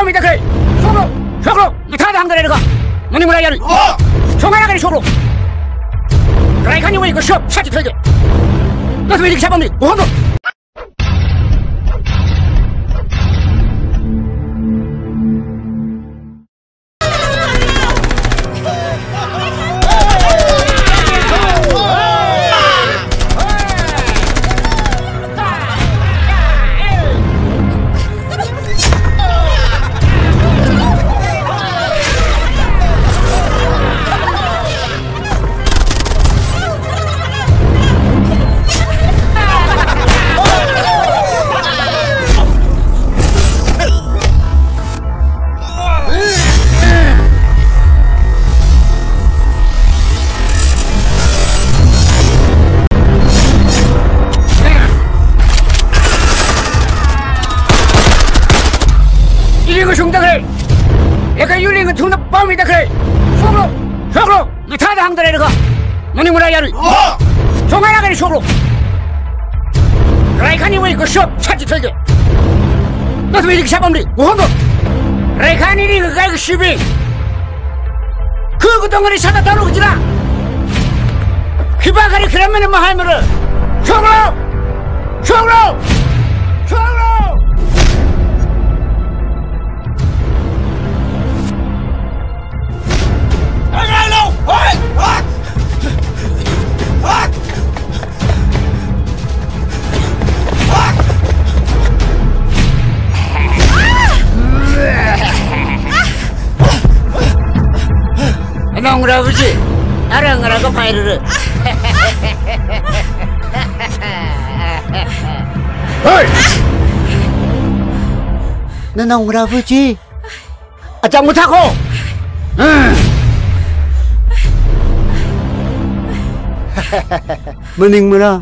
뻥이다 그래. 속으로 타다 한다래가 뭐니 뭐라 야를 총알아가리 속으로 라이칸이 왜 이거 숍 사지 털게 너도 왜 이렇게 잡았니 뭐한다 내가 윤리는 존나 뻥이다 그래. 속으로 타다 한다래가 뭐니 뭐라 야를 총알아가리 속으로 라이칸이 왜 이거 숍 사지 털게 너도 왜 이렇게 잡았니 뭐한다 라이칸이 그가 이거 슈비 그 덩어리 사다 따놓고지나 휘바가리 그러면은 뭐 할머를 속으로 농구 아버지 아랑아라고 파이르르 너 농구 아버지 아짱 못하고 뭐닝무라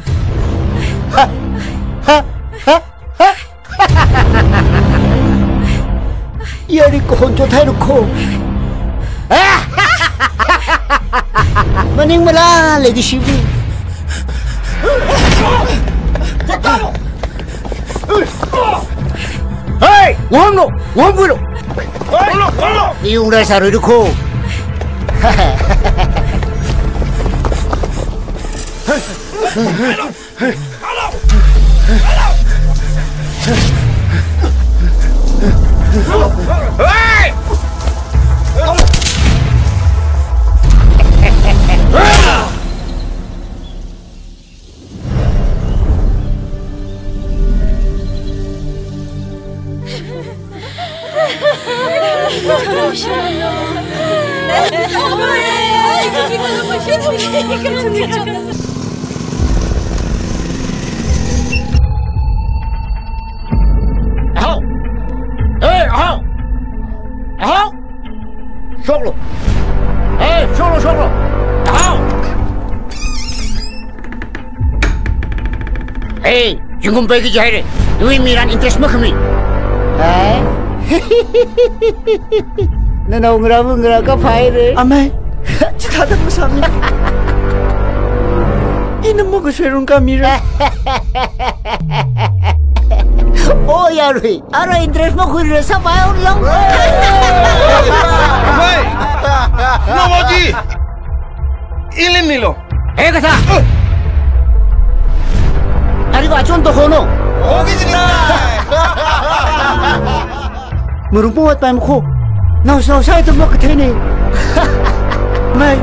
이어리고 혼자 타이르고 Mending malah lagi sibuk. Hei, ngomong dulu. Ini udah saru duko. Hei! Solo. Solo. Jungkum pergi jahire. Dui miran interest makami. Nana ungra ka fire. Amai. Chada ko sami. Ina mo ko serung kamira. Oh ya Rui, aro interest mo kurir sa bayo lang. Amai. No moji. Ilin nilo. Kata. Arigo achon to hono. Ogi jina. Merumpuat pa mo ko. Now say to mo katene. Mai.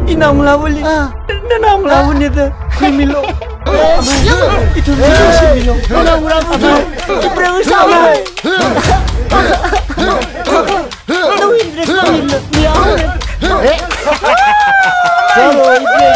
Inang lawuli. Nanang lawuli da. Milo. Itu Milo. Nanang lawuli. Ibrahim sama. No interest Milo. Solo Ibrahim.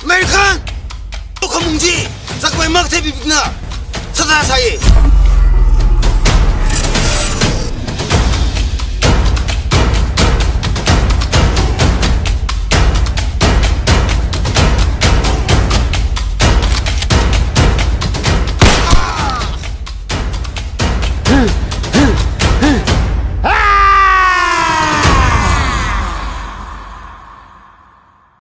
American! Kung mungi! Sakmay magtabi na! Sa tasaye!